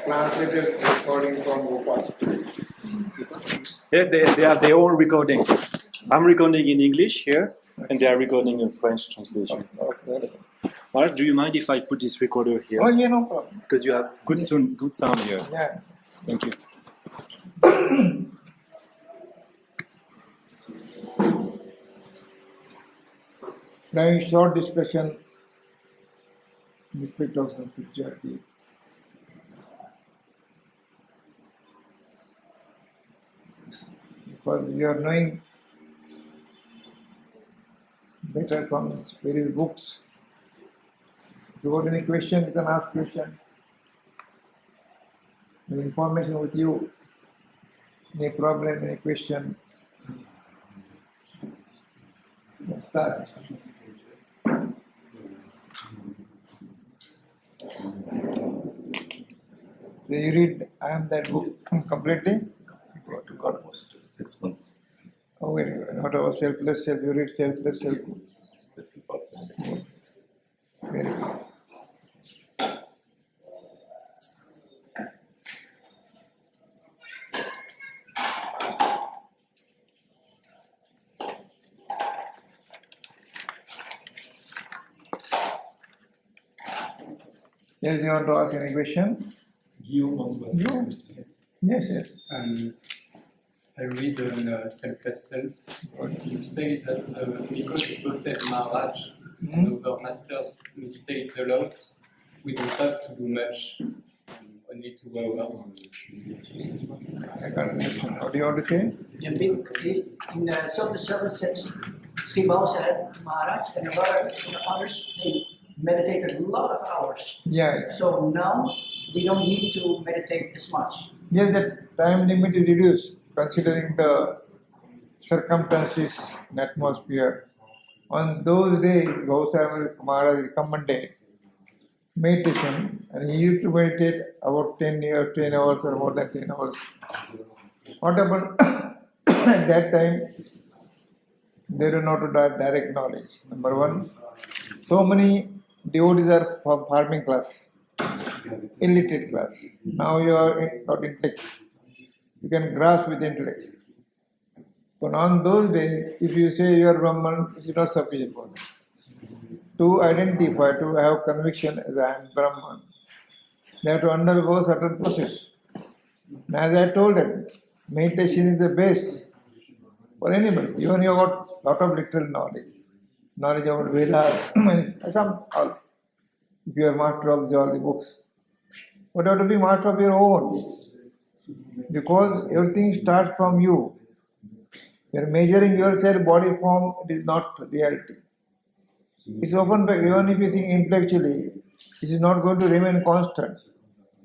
translated recording from Gopal. Yeah, they have their own recordings. I'm recording in English here, and they are recording in French translation. Okay. Maharaj, do you mind if I put this recorder here? Oh, yeah, no problem. Because you have good sound here. Yeah. Thank you. Now, short discussion in respect of some spirituality. Because you are knowing better from various books. If you got any question, you can ask question. Any information with you, any problem, any question. Start. So you read, I am that book completely? Took almost 6 months. Oh, very good. Not about selfless self, you read selfless self. Very good. Yes, you want to ask any question? You want to ask a question? Yes. Yes. I read on selfless self. You say that because people say Maharaj and other masters meditate a lot, we don't have to do much, only 2 hours. I can't understand. What do you want to say? In self-service says, Srival said, Maharaj and a lot of others, they meditated a lot of hours. Yeah. So now we don't need to meditate as much. Yes, the time limit is reduced considering the circumstances and atmosphere. On those days, Gautam Maharaj recommended meditation, and he used to meditate about 10 hours or more than 10 hours. What happened at that time? They do not have direct knowledge. Number one, so many devotees are from farming class, illiterate class. Now you are not intellect. You can grasp with intellect. But on those days, if you say you are Brahman, it is not sufficient for them. To identify, to have conviction as I am Brahman, they have to undergo certain process. And as I told them, meditation is the base for anybody. Even you have got lot of literal knowledge about Vedas, some all. If you are master of all the books, but you have to be master of your own, because everything starts from you. You are measuring yourself body form, it is not reality. It's open fact, even if you think intellectually, it is not going to remain constant.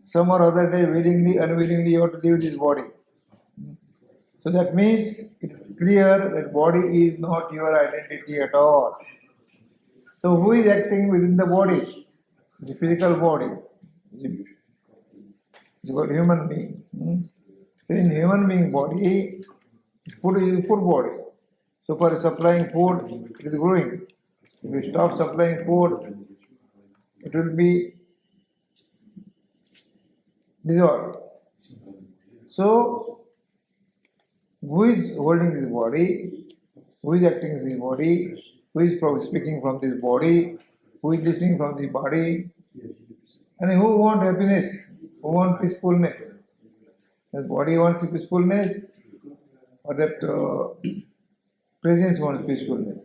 Some or other day, willingly, unwillingly, you have to leave this body. So that means it's clear that body is not your identity at all. So who is acting within the body? The physical body. It's called human being. So in human being body, food is food body. So for supplying food, it is growing. If you stop supplying food, it will be dissolved. So, who is holding this body? Who is acting in this body? Who is speaking from this body? Who is listening from the body? And who wants happiness? Who wants peacefulness? The body wants peacefulness, or that presence wants peacefulness.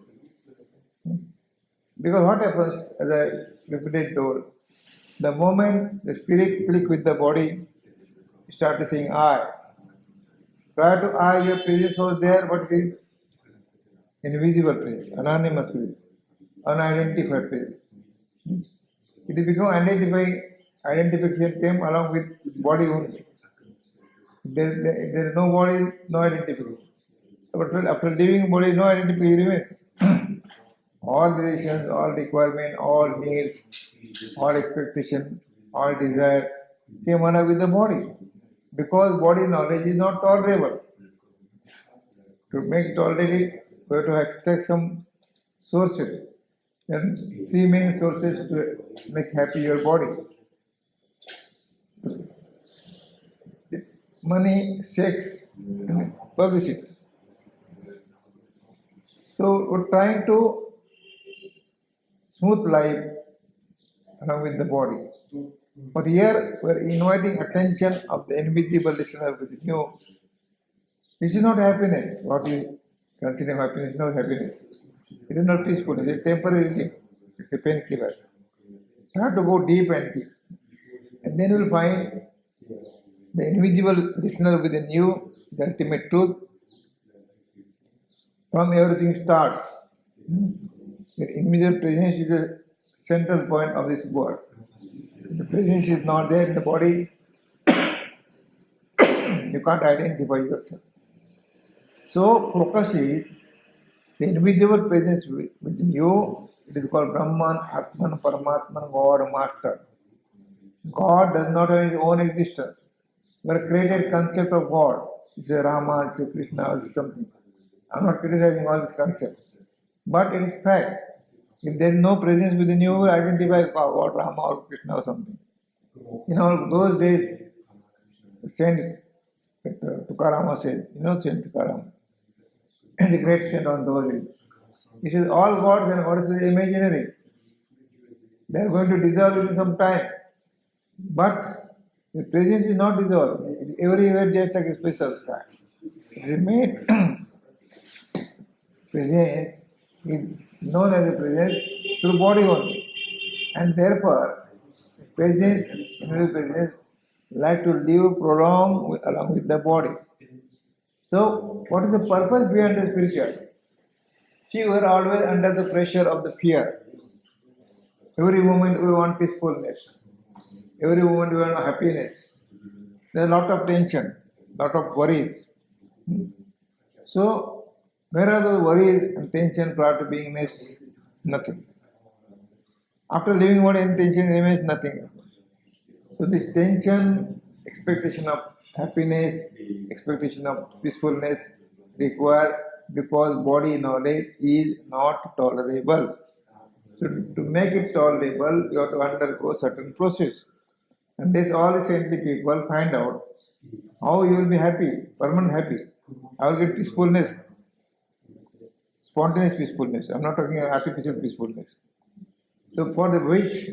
Because what happens, as I repeatedly told, the moment the spirit click with the body, you start saying I. Prior to I, your presence was there, but it is invisible presence, anonymous presence, unidentified presence. It is become identification came along with body only. There is no body, no identification. But after leaving body, no identification remains. All relations, all requirement, all needs, all expectation, all desire came along with the body. Because body knowledge is not tolerable. To make tolerable, we have to extract some sources. And 3 main sources to make happy your body. money, sex, and publicity. So we're trying to smooth life along with the body. But here we're inviting attention of the invisible listener with you. This is not happiness. What you consider happiness is not happiness. It is not peaceful. It is temporary relief. It's a painkiller. You have to go deep and deep. And then you will find the invisible listener within you, the ultimate truth. From everything starts. The invisible presence is the central point of this world. The presence is not there in the body. You can't identify yourself. So focus is the invisible presence within you. It is called Brahman, Atman, Paramatman, God, Master. God does not have his own existence. We have created concept of God. It's a Rama, it's a Krishna, it's something. I'm not criticizing all these concepts. But it is fact. If there is no presence within you, you identify God, Rama or Krishna or something. In all those days, Saint Tukarama said, Saint Tukarama, the great saint on those days. He says, all gods and goddesses are imaginary. They are going to dissolve in some time. But the presence is not dissolved. Everywhere just like a special sky. It is made presence is known as a presence through body only. And therefore, presence, invisible presence, like to live prolong along with the body. So, what is the purpose behind the spirituality? See, we are always under the pressure of the fear. Every moment we want peacefulness. Every moment we want happiness. There is a lot of tension, lot of worries. So, where are those worries and tension prior to beingness? Nothing. After leaving body and tension remains nothing. So this tension, expectation of happiness, expectation of peacefulness required because body knowledge is not tolerable. So to make it tolerable, you have to undergo certain process. And this all the saintly people find out how you will be happy, permanent happy. I will get peacefulness, spontaneous peacefulness. I'm not talking about artificial peacefulness. So for the which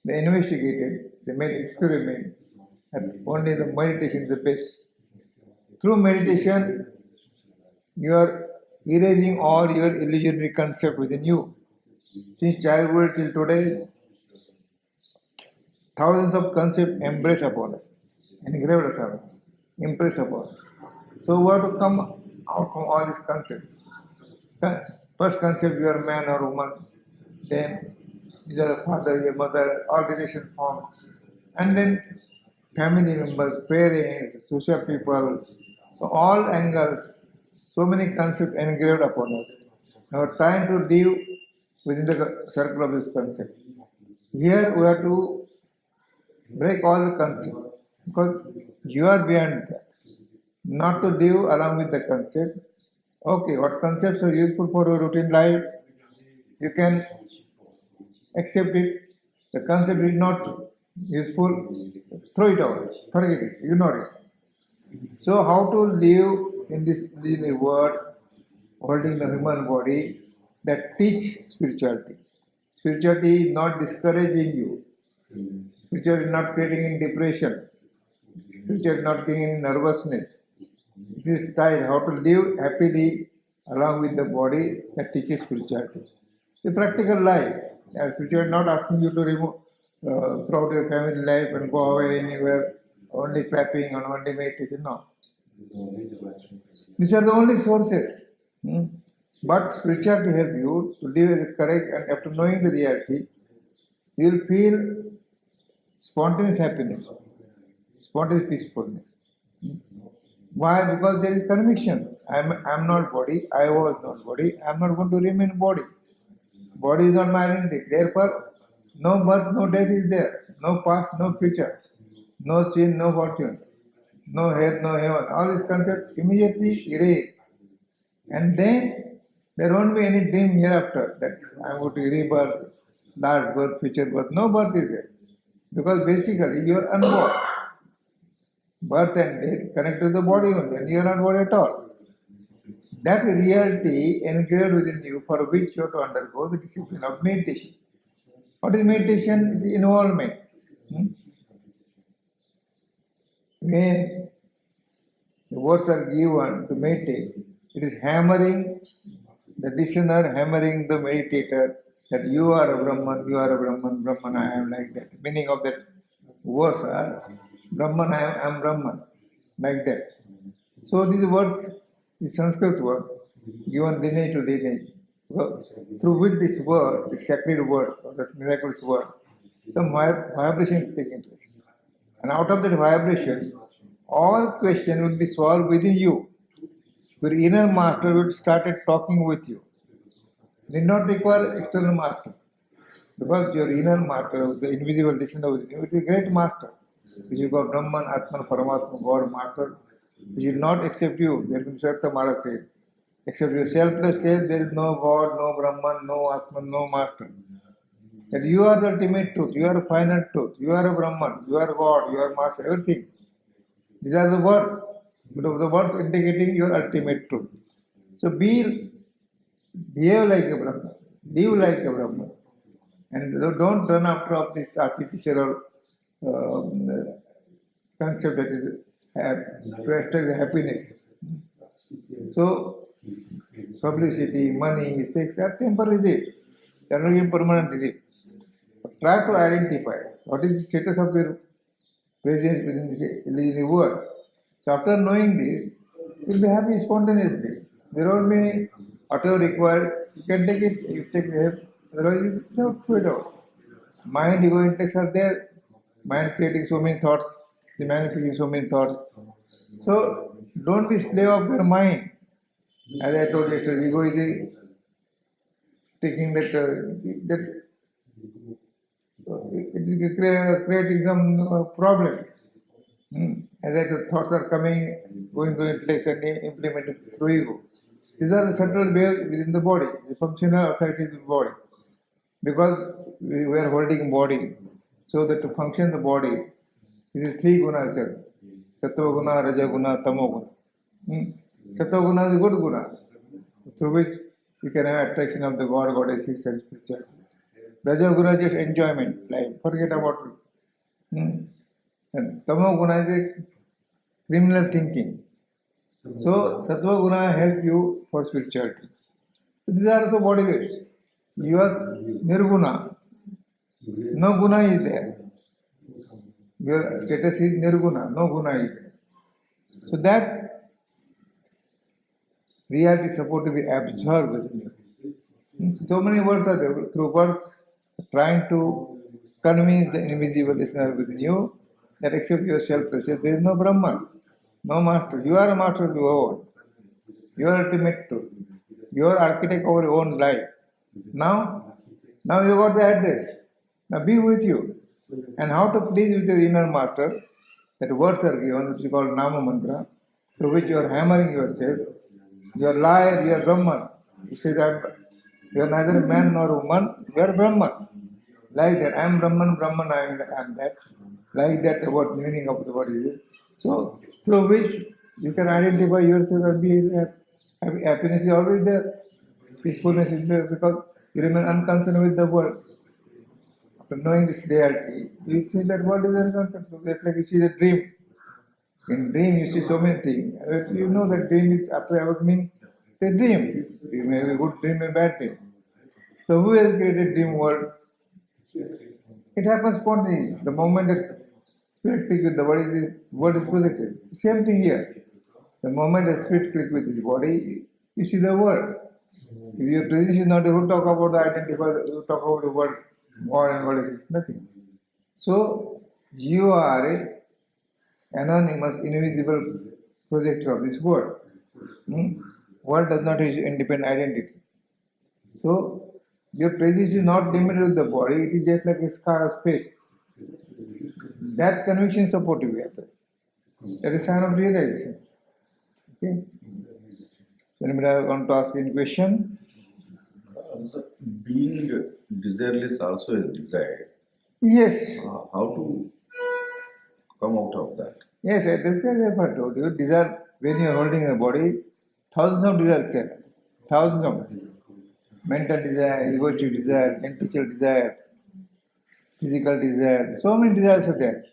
they investigated, they made experiment, and only the meditation is the best. Through meditation, you are erasing all your illusionary concept within you. Since childhood till today, thousands of concepts embrace upon us, engraved upon us, impress upon us. So we have to come out from all these concepts. First concept, you are man or woman, then your father, your mother, all relations formed, and then family members, parents, social people, so all angles, so many concepts engraved upon us. Now we're trying to live within the circle of this concept. Here we have to break all the concepts because you are beyond that. Not to live along with the concept. Okay, what concepts are useful for your routine life? You can accept it. The concept is not useful, throw it out, forget it, ignore it. So how to live in this world, holding the human body, that teach spirituality. Spirituality is not discouraging you. Spirituality is not creating in depression. Spirituality is not creating nervousness. It is style, how to live happily along with the body that teaches spirituality. The practical life. Spirituality is not asking you to remove throughout your family life and go away anywhere, only clapping and only meditation. No. These are the only sources. But spirituality helps you to live as a correct, and after knowing the reality, you will feel spontaneous happiness, spontaneous peacefulness. Why? Because there is conviction. I am not body, I was not body, I am not going to remain body. Body is not my identity. Therefore, no birth, no death is there. No past, no future. No sin, no fortune. No hell, no heaven. All these concepts immediately erase. And then there won't be any dream hereafter that I am going to rebirth, last birth, future birth. No birth is there. Because basically you are unborn. Birth and death connect to the body only, and you are not body at all. That reality engraved within you, for which you have to undergo the discipline of meditation. What is meditation? It is involvement. When the words are given to meditate, it is hammering the listener, hammering the meditator that you are a Brahman, you are a Brahman, Brahman, I am, like that. Meaning of that words are Brahman, I am Brahman, like that. So these words, the Sanskrit word, given lineage to lineage, so through which this word, the sacred words, or that miraculous word, some vibration is taking place. And out of that vibration, all questions will be solved within you. Your inner master will start talking with you. Need not require external master. Because your inner master, the invisible listener within you, it is a great master. Which you call Brahman, Atman, Paramatma, God, master. He will not accept you. There will be Sarta Maharaj said. Except your selfless self, there is no God, no Brahman, no Atman, no master. That you are the ultimate truth, you are a final truth, you are a Brahman, you are God, you are master, everything. These are the words, but the words indicating your ultimate truth. So behave like a Brahman, live like a Brahman, and don't run after of this artificial concept that is to extract happiness. So publicity, money, sex are temporary relief. They are not even permanent relief. But try to identify what is the status of your presence within the world. So after knowing this, you will be happy spontaneously. Without me, whatever required, you can take it, you take it, otherwise you don't throw it out. Mind, ego, intellects are there. Mind creating so many thoughts, the manifesting so many thoughts. So don't be slave of your mind. As I told yesterday, ego is taking that it is creating some problem. As I said, thoughts are coming, going to intellect and implemented through ego. These are the subtle waves within the body, the functional authorities of the body. Because we are holding body, so that to function the body, it is three gunas, sir. Sattva guna, Raja guna, Tamo guna. Sattva guna is a good guna, through which you can have attraction of the God, goddesses, and spirituality. Raja guna is just enjoyment, life, forget about it. And Tamo guna is a criminal thinking. So Sattva guna help you for spirituality. So these are also body waves. You are nirguna. No guna is there. Your status is nirguna, no guna is there. So that reality is supposed to be absorbed within you. So many words are there. Through words, trying to convince the invisible listener within you that except yourself, there is no Brahman, no master. You are a master of your own. You are ultimate truth. You are architect of your own life. Now you got the address. Now be with you. And how to please with your inner master, that words are given, which is called Nama Mantra, through which you are hammering yourself. You are liar, you are Brahman. You say that you are neither man nor woman, you are Brahman. Like that, I am Brahman, Brahman, I am that. Like that, what meaning of the word is. So, through which you can identify yourself and be happy. Happiness is always there. Peacefulness is there because you remain unconcerned with the world. After knowing this reality, you see that world is unconcerned. So that's like you see the dream. In dream, you see so many things. You know that dream is after awakening, it's a dream. You may have a good dream and bad dream. So who has created dream world? It happens spontaneously. The moment that spirit clicks with the body, the world is projected. Same thing here. The moment the spirit clicks with his body, you see the world. If your presence is not able to talk about the identifier, you talk about the word God and goddess, nothing. So you are a anonymous, invisible projector of this world. World does not have independent identity. So your presence is not limited to the body, it is just like a sky of space. That conviction is supposed to be happening. That is a sign of realization. Okay? So anybody want to ask any question? So being desireless also is desired. Yes. How to come out of that. Yes, that's what I told you. Desire, when you are holding the body, thousands of desires there. Thousands of mental desire, egoistic desire, intellectual desire, physical desire. So many desires are there.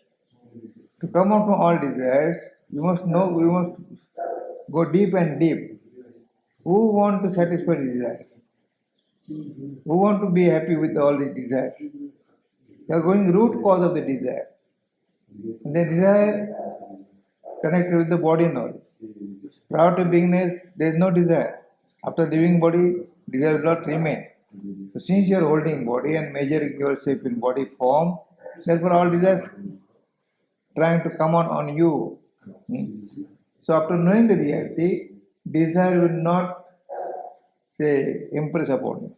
To come out from all desires, you must know, you must go deep and deep. Who want to satisfy desires? Who want to be happy with all the desires? You are going root cause of the desire. And the desire connected with the body knowledge. Prior to beingness, there is no desire. After leaving body, desire will not remain. So since you are holding body and measuring yourself in body form, therefore all desires trying to come on you. So after knowing the reality, desire will not say impress upon you.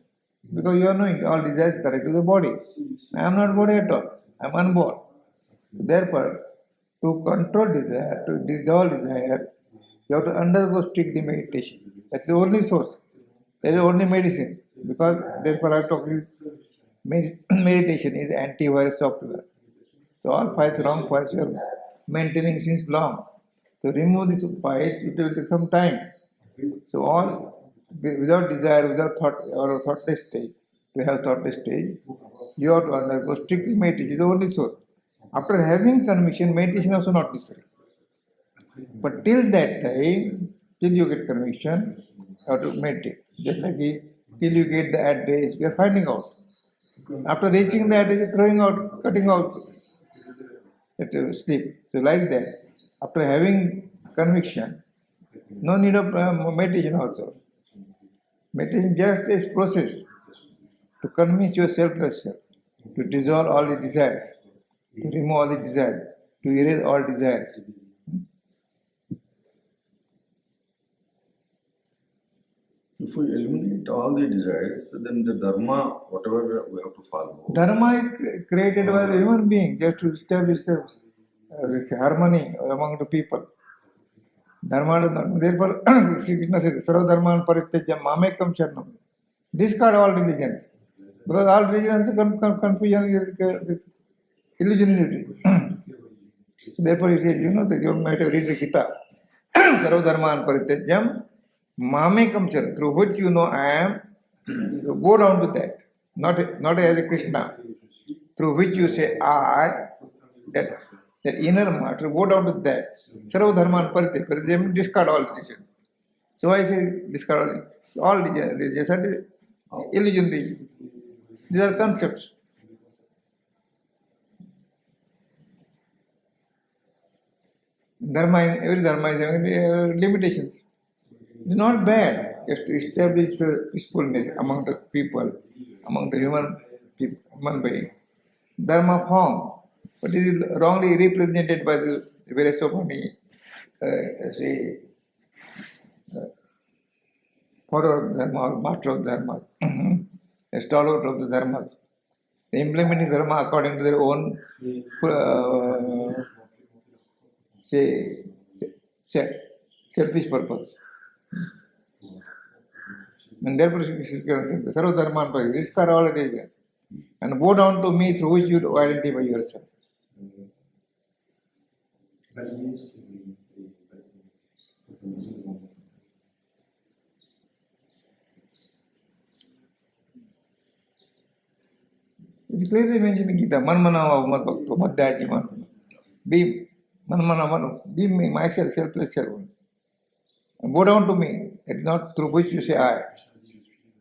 Because you are knowing all desires connect to the body. I am not body at all. I am unborn. Therefore, to control desire, to dissolve desire, you have to undergo strictly meditation. That's the only source. That is the only medicine. Because therefore I talk is meditation is antivirus software. So all files, wrong files you are maintaining since long. To remove this files, it will take some time. So all without desire, without thought or thoughtless stage, to have thoughtless stage, you have to undergo strictly meditation is the only source. After having conviction, meditation also not necessary. But till that time, till you get conviction, you have to meditate. Just like till you get the address, you are finding out. After reaching the address, you are throwing out, cutting out that sleep. So like that, after having conviction, no need of meditation also. Meditation just is process to convince yourself yourself, to dissolve all the desires, to remove all the desires, to erase all desires. If we eliminate all the desires, then the dharma, whatever we have to follow. Dharma is created by the human being just to establish this harmony among the people. Dharma does not. Therefore, Sri Krishna says, Sarva dharman parityajya mamekam sharanam. Discard all religions. Because all religions confusion is illusionary. Therefore, he says, you know, that you might have read the Gita. Sarva dharman parityajyam mamekam sharanam. Through which you know I am, you go down to that. Not as a Krishna. Through which you say I, that inner matter, go down to that. Sarva dharman parityajyam, discard all religion. So I say discard all religions are illusionary. These are concepts. Every dharma is having limitations. It's not bad just to establish peacefulness among the people, among the human being. Dharma form, but it is wrongly represented by the various so many, follower of dharma or master of dharma, a stalwart of the dharmas. They implementing dharma according to their own selfish purpose. And therefore, Sarva Dharman, discard all religion and go down to me through which you identify yourself. It's clearly mentioned in Gita, Manmana Bhakto, Madhyaji Man. Be Manmana, be me, myself, selfless self. And go down to me. It's not through which you say I.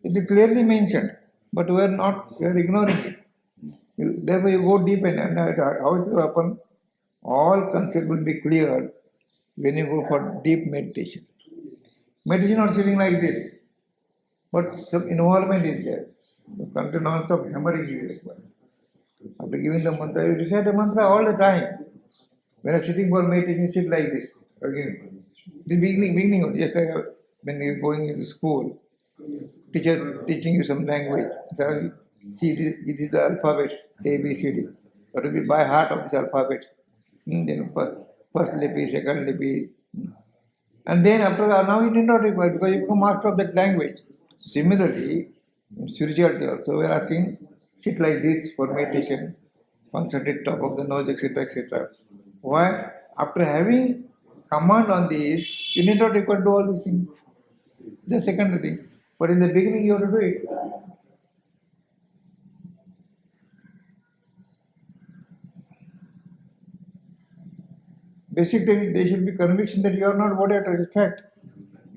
It is clearly mentioned, but we are ignoring it. Therefore, you go deep and how it will happen? All concepts will be cleared when you go for deep meditation. Meditation not sitting like this, but some involvement is there. The content non-stop hammering is required. After giving the mantra, you recite the mantra all the time. When you are sitting for meditation, you sit like this. Again, the beginning, just like when you are going into school, teacher teaching you some language. So, see, it is the alphabets, A, B, C, D. You have to be by heart of these alphabets. Then first lipi, second lipi. And then after that, now it is not required because you become master of that language. Similarly, in spirituality also, we are asking, sit like this for meditation, concentrate top of the nose, etc., etc. Why? After having command on these, you need not require to do all these things. The second thing. But in the beginning you have to do it. Basic thing, there should be conviction that you are not body at all. In fact,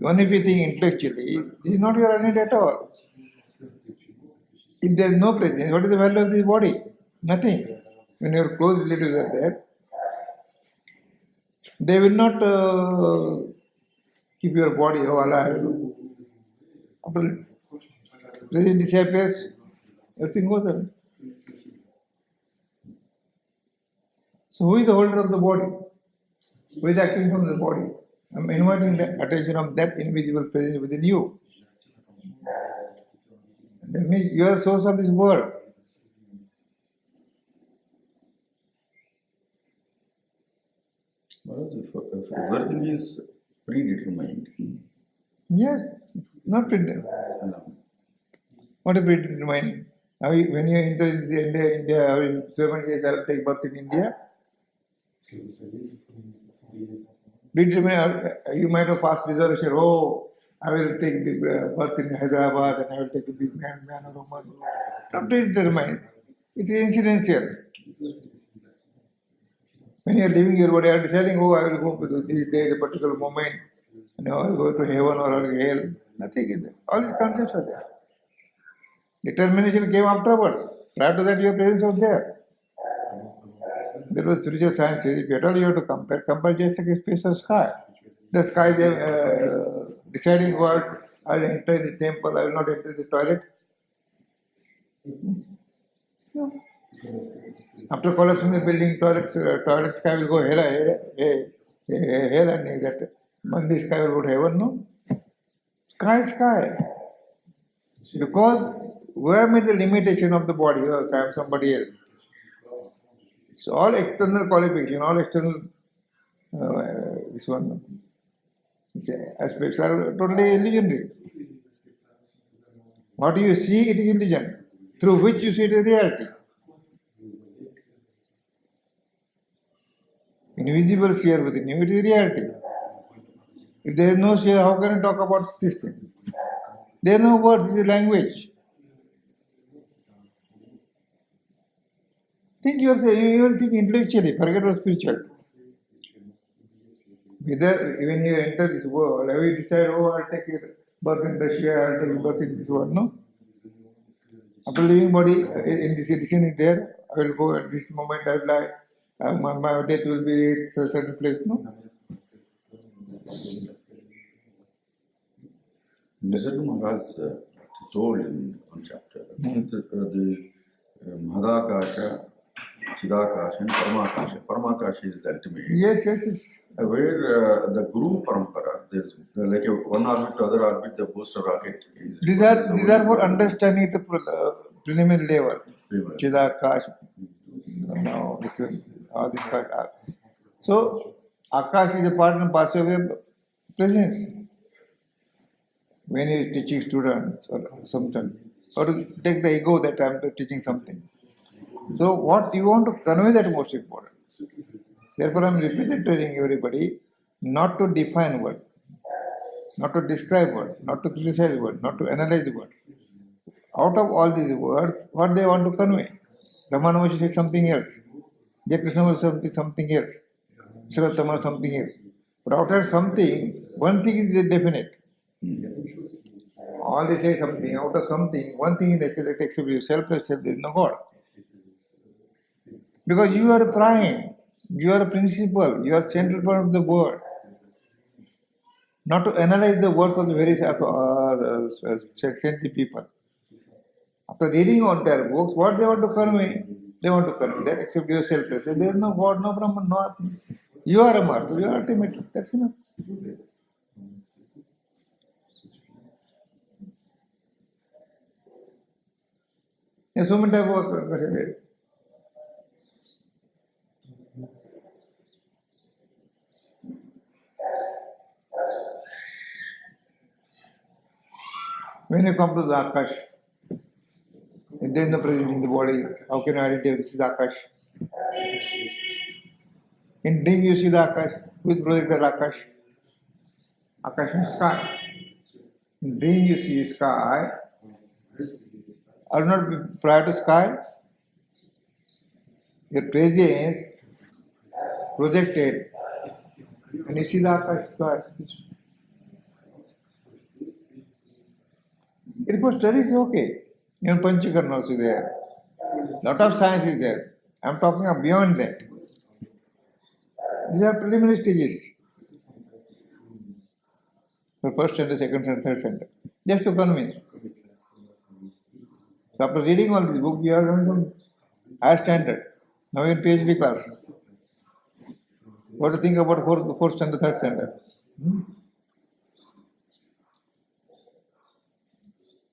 even if you think intellectually, this is not your identity at all. If there is no presence, what is the value of this body? Nothing. When your close relatives are there, they will not keep your body alive. After presence disappears, everything goes away. So who is the holder of the body? Who is acting from the body? I am inviting the attention of that invisible presence within you. That means you are the source of this world. Maharaj, if everything is predetermined, Yes, not predetermined. What is predetermined? When you enter India, in 7 days I will take birth in India. Predetermined, you might have passed reservation, oh, I will take the birth in Hyderabad and I will take a big man or woman. Not predetermined. It is incidental. When you are leaving your body, you are deciding, oh, I will go to this day, a particular moment, and I will go to heaven or hell. Nothing is there. All these concepts are there. Determination came afterwards. Prior to that, your presence was there. There was spiritual science. If at all you have to compare just like a space of sky. The sky, they deciding what, I will enter the temple, I will not enter the toilet. No. After collapsing the building, toilet sky will go hell and that Monday sky will go to heaven, no? Sky. Because where made the limitation of the body, or I am somebody else. So all external qualification, all external aspects are totally illusionary. What you see, it is illusion, through which you see the reality. Invisible sphere within you, it is reality. If there is no sphere, how can you talk about this thing? There are no words, this is language. Think yourself, you even think intellectually, forget about spiritual. Whether when you enter this world, have you decided, oh, I'll take birth in Russia, I'll take birth in this world? No. After leaving body, in this edition is there, I will go at this moment, I will die. My death will be at a certain place, no? Nisarga Maharaj told in one chapter the Mahadakasha, Chidakasha, and Paramakasha. Paramakasha is the ultimate. Yes. Where the Guru Parampara, there's like one orbit to other orbit, the booster rocket is. These are for understanding the preliminary level. Chidakash, now this is all this part. So Akash is a part and parcel of your presence. When you are teaching students or something, or to take the ego that I am teaching something. So what you want to convey, that is most important. Therefore I am repeatedly telling everybody not to define word, not to describe word, not to criticize word, not to analyze the word. Out of all these words, what they want to convey. Ramana Maharshi said something else. Jai Krishna was something else. Srivatama something else. But after something, one thing is definite. All they say something, out of something, one thing is that except yourself, there is no God. Because you are a prime, you are a principle, you are central part of the word. Not to analyze the words of the various sentient people. After reading all their books, what they want to convey? They want to convey that except yourself, there is no God, no Brahman, no Atma. You are a martyr, you are ultimate, that's enough. There's so many types of work. When you come to the Akash, if there is no presence in the body, how can you identify this is Akash? In dream you see the Akash. Who is projected Akash? Akash means sky. In dream you see sky. Are not prior to sky? Your presence projected and you see the Akash sky. It for study is okay. Even Panchakarma also there. Lot of science is there. I am talking of beyond that. These are preliminary stages. For first standard, second standard, third standard. Just to convince. So after reading all these books, you are going from higher standard. Now in PhD class. What to think about fourth standard, third standard?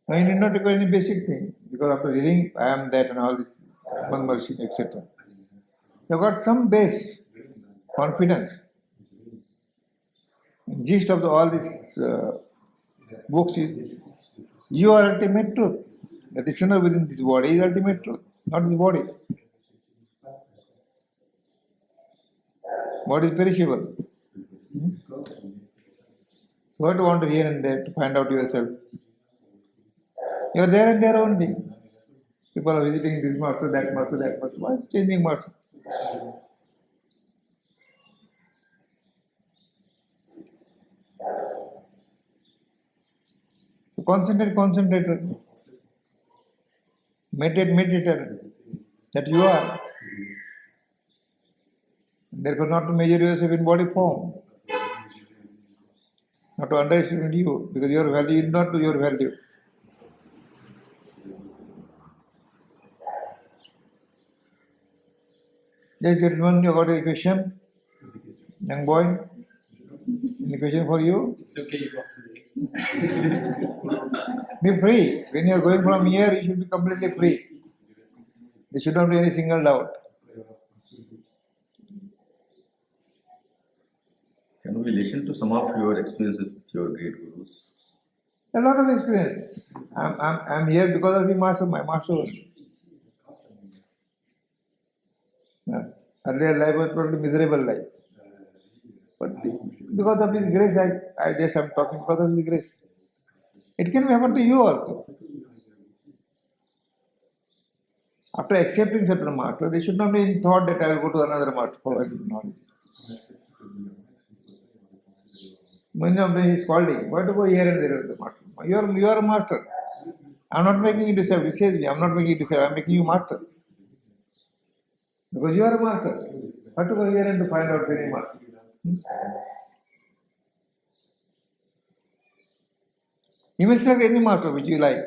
Now you need not require any basic thing. Because after reading, I am that and all this, Manmarshi, etc. You have got some base, confidence. Gist of all these books is you are ultimate truth. The listener within this body is ultimate truth, not this body. Body is perishable. So what do you want to hear and there to find out yourself? You are there and there only. People are visiting this master, that master, that master. Why is changing master? So concentrate, concentrator. Meditate, meditator. That you are. Therefore, not to measure yourself in body form. Not to underestimate you, because your value is not to your value. Yes, gentlemen, you got a question? Young boy? Any question for you? It's okay for today. Be free. When you are going from here, you should be completely free. There should not be any single doubt. Can we listen to some of your experiences with your great gurus? A lot of experience. I'm here because of the master, my master. Earlier life was totally miserable life. But because of His grace, I just am talking because of His grace. It can happen to you also. After accepting certain master, they should not be in thought that I will go to another master for knowledge. Many of them is scolding. Why to go here and there with the master? You are a master. I am not making you disciple. He says me, I am not making you disciple. I am making you master. Because you are a master. Why to go here and to find out any master? You may select any master which you like,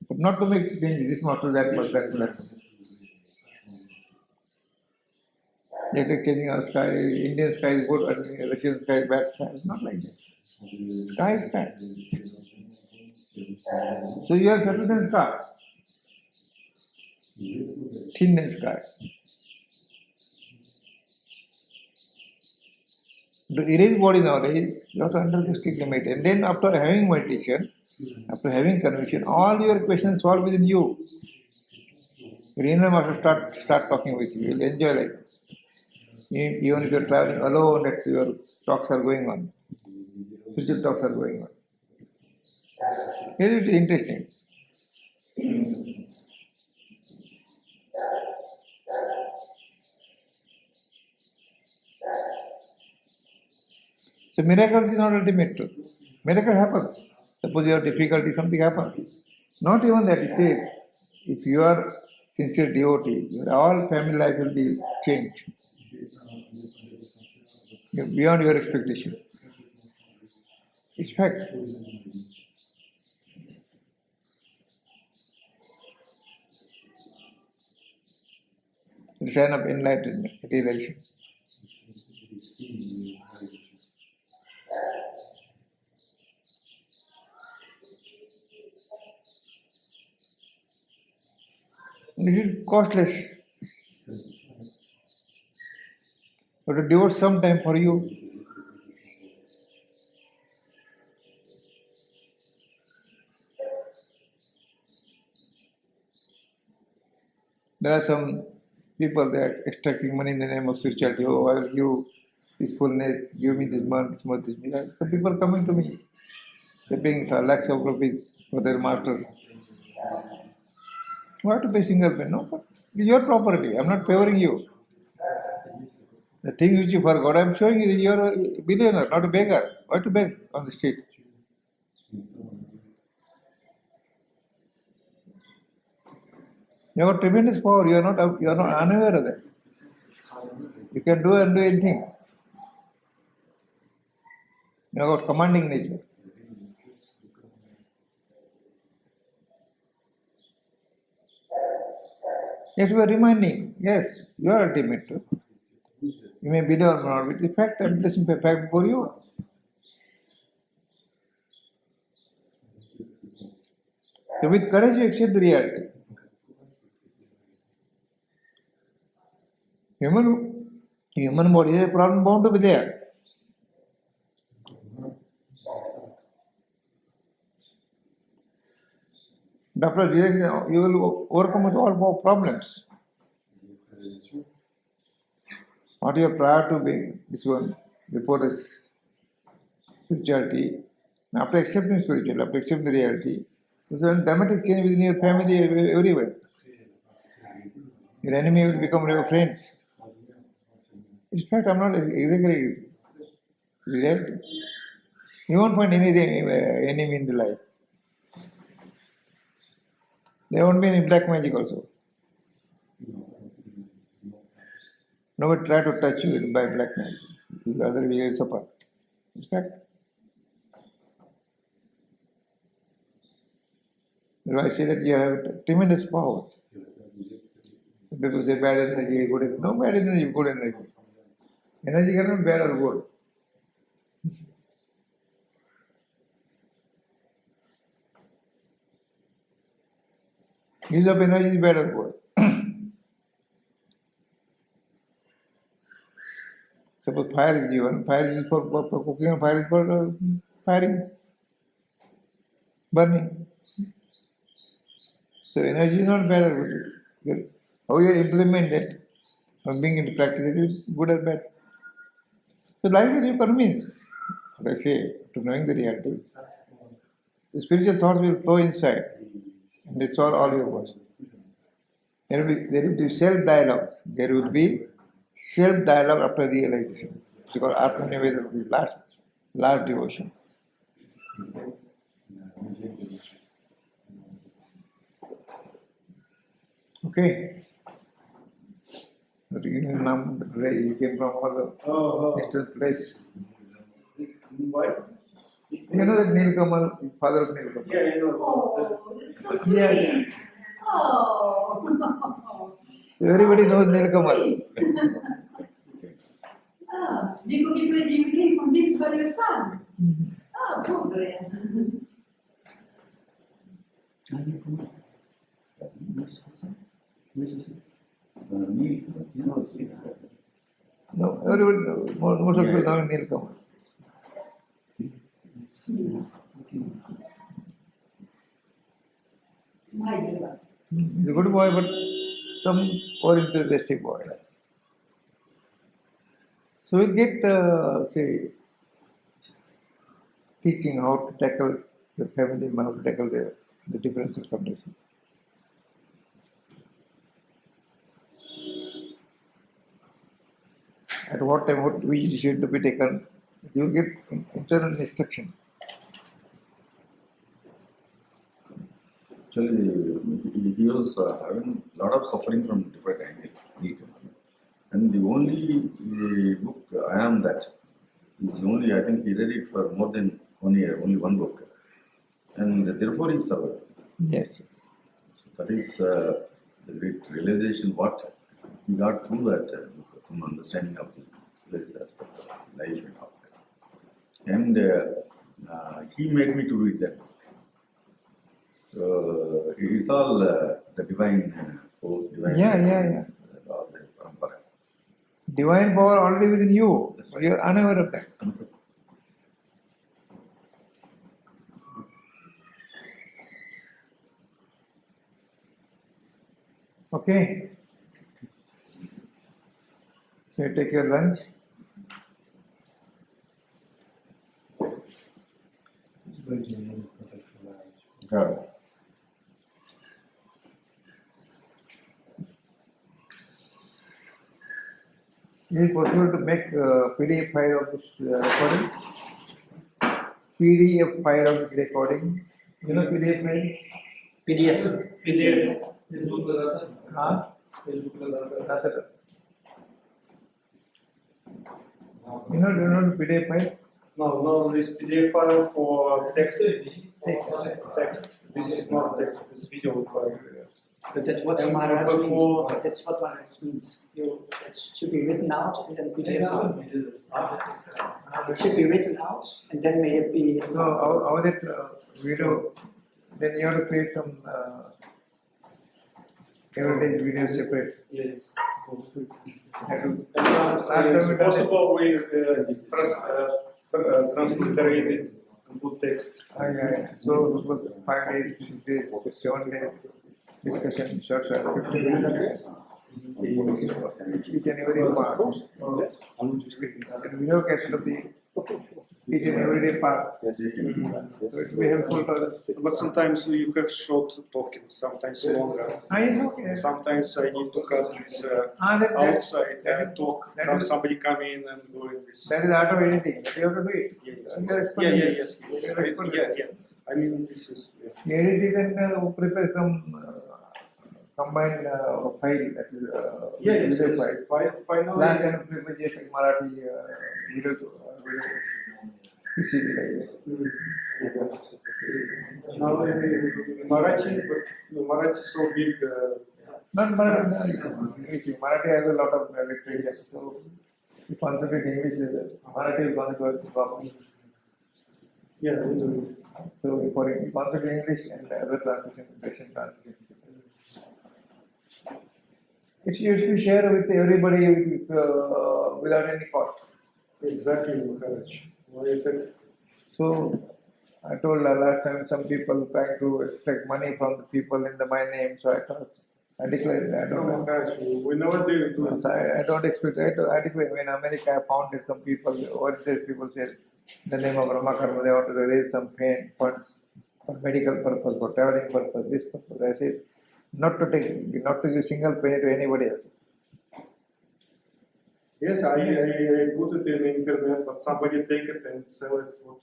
but not to make change this master, that master, that master. Just like changing our sky, Indian sky is good, and Russian sky is bad sky. It's not like that. Sky is sky. So you have sufficient sky. Thin and sky. To erase body nowadays, you have to undergo strict limit. And then after having meditation, after having conviction, all your questions solve within you. Your inner master start talking with you. You'll enjoy life. Even if you're traveling alone, that your talks are going on. Spiritual talks are going on. It is interesting. So miracles is not ultimate truth. Miracle happens. Suppose you have difficulty, something happens. Not even that. It says, if you are sincere devotee, your all family life will be changed. Beyond your expectation. It's fact. The sign of enlightenment, realization. This is costless. But to devote some time for you. There are some people they are extracting money in the name of spirituality. Oh, I will give peacefulness, give me this month, this month, this month. So people coming to me, they're paying lakhs of rupees for their master. Why to pay single pay? No, but it's your property. I'm not favoring you. The thing which you forgot, I'm showing you you're a billionaire, not a beggar. Why to beg on the street? You have tremendous power. You are not unaware of that. You can do and do anything. You have got commanding nature. Yes, we are reminding. Yes, you are ultimate. You may believe or not, but the fact I'm placing the fact for you. So with courage you accept the reality. Human body is a problem bound to be there. But after realization, you will overcome with all problems. What you are prior to being this one, before this spirituality, after accepting spirituality, after accepting the reality, there's a dramatic change within your family everywhere. Your enemy will become your friends. In fact, I'm not exaggerating reality. You won't find any enemy in the life. There won't be any black magic also. Nobody try to touch you by black magic. The other way you suffer. In fact, I say that you have tremendous power. People say bad energy, good energy. No bad energy, good energy. Energy cannot be bad or good. Use of energy is bad or good. Suppose fire is given, fire is for cooking and fire is for firing, burning. So energy is not bad or good. How you implement it, from being into practice, it is good or bad. So like that you convince, what I say, to knowing the reality. The spiritual thoughts will flow inside and they solve all your questions. There will be self-dialogues. There will be self-dialogue after realization. It's called Atmaniveda, last devotion. Okay. You came from all the distant place. You know that Nilkamal, father of Nilkamal? Yeah, I know. Oh, it's so sweet. Yeah, yeah. Oh. Everybody knows Oh, it's so Nilkamal. sweet. Ah, you became convinced by your son. Ah, pobre. No, everybody knows. Most of people know Nilkamal. My dear. He's a good boy, but some more enthusiastic boy. So we get, say, teaching how to tackle the family, how to tackle the different circumstances. At what time, which decision to be taken, you will get internal instruction. Actually, he was having a lot of suffering from different angles. And the only book I am that is only, I think he read it for more than 1 year, only one book. And therefore he survived. Yes. So that is the great realization what he got through that some understanding of the various aspects of life and all that. And he made me to read that book. So it's all the divine force, divine Yeah, essence, all the parampara. Divine power already within you. So you are unaware of that. Okay. So you take your lunch. Yeah. Is it possible to make PDF file of this recording? PDF file of this recording. You know PDF file? PDF. Huh? That's you know PDF file? No, this PDF file for text. Text. This is not text, this video file. But that's what And Maharaj before- means. That's what Maharaj means. It should be written out and then PDF file. It should be written out and then may it be. So how that video, then you have to create some everyday video separate. Yes. Have to- And it's possible we transliterate it and put text. yeah. So it was 5 days, 6 days, 7 days discussion, short, 15 minutes. Each and every part. And video cassette of the each and every day part. So it will be helpful for us. But sometimes you have short talking, sometimes longer. It's okay. Sometimes I need to cut this That outside that talk, that have is- somebody come in and doing this. is auto editing, but you have to do it. Yes. And you're expert Yeah, in yeah, it. yes. You're expert in it. Yeah. I mean, this is, yeah. You edit it and prepare some combined file, that is Yes, video yes. file. Finally, That kind of prepare just like Marathi video, you see it like that. now Marathi is so big. Not Marathi, English. Marathi has a lot of literature, so you concentrate English, Marathi is concentrate properly. Yeah, we do. So for you concentrate English and other translation, Russian translation. It should be shared with everybody without any cost. Exactly, Maharaj. Why is it? So I told last time some people trying to extract money from the people in my name, so I thought I declared I No, don't. Maharaj, we never do So I don't expect. I declare when America I found that some people, oriented people said, in the name of Ramakant, they want to raise some funds for medical purpose, for traveling purpose, this purpose. I said, not to give single penny to anybody else. Yes, I put it in the internet, but somebody take it and sell it to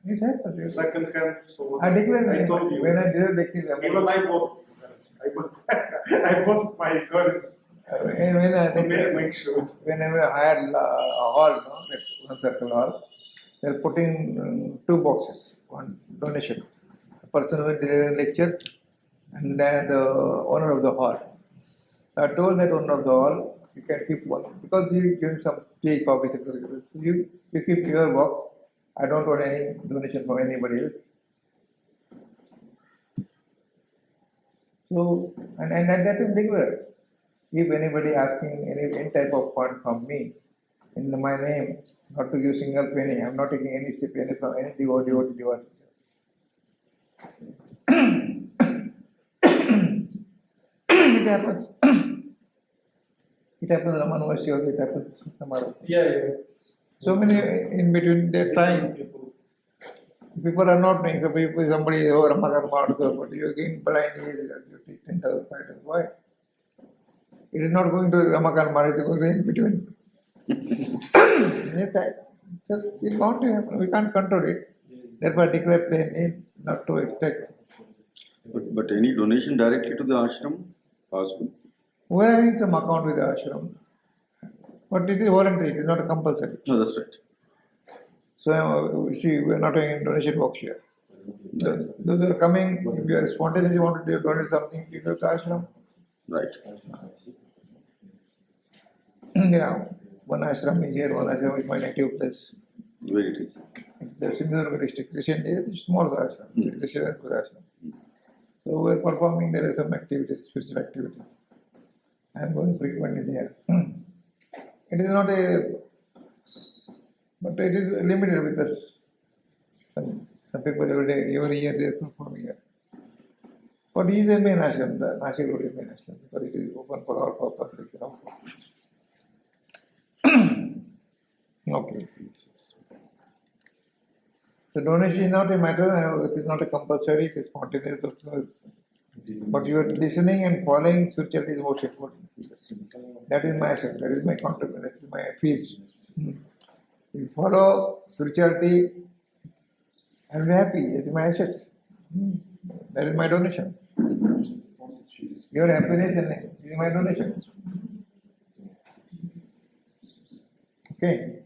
It happens. second hand. So I declare I told you. when I did declare. Even I bought. I bought my gun When I to declare, make sure. whenever I hire a hall, no, like one circle hall, they're putting 2 boxes, one donation. The person will deliver lectures and then the owner of the hall. So I told that owner of the hall, you can keep one because you give some tea, coffee, etc. You keep your box. I don't want any donation from anybody else. So and at that time declare, if anybody asking any type of fund from me in my name, not to give single penny, I'm not taking any penny from any devotee. It happens. It happens Raman Vashi also, it happens Maharaj. Yeah. So many in between they're trying. People are not knowing. So people, somebody, oh, Ramakant Maharaj, but you're getting blind, you take 10,000 fighters. Why? It is not going to Ramakant Maharaj, it is going in between. Yes, it's bound to happen. We can't control it. Therefore, declare plain not to expect. But any donation directly to the ashram possible? We are having some account with the ashram, but it is voluntary, it is not compulsory. No, that's right. So, see, we are not having donation box here. Those who are coming, if you are spontaneously want to donate something, you go to ashram. Right. Yeah, one ashram is here, one ashram is my native place. Where it is. The Sindhudurga district, Christian is small ashram, Christian ashram. So we are performing, there is some activity, spiritual activity. I am going frequently there. It is not but it is limited with us. Some people every year they are performing here. But he is a main ashram, the Nashik Road is main ashram, because it is open for all purposes. Okay. So donation is not a matter, it is not a compulsory, it is spontaneous. But you are listening and following spirituality is most important. That is my asset, that is my contribution, that is my fees. You follow spirituality, I will be happy, that is my asset. That is my donation. Your happiness is my donation. Okay.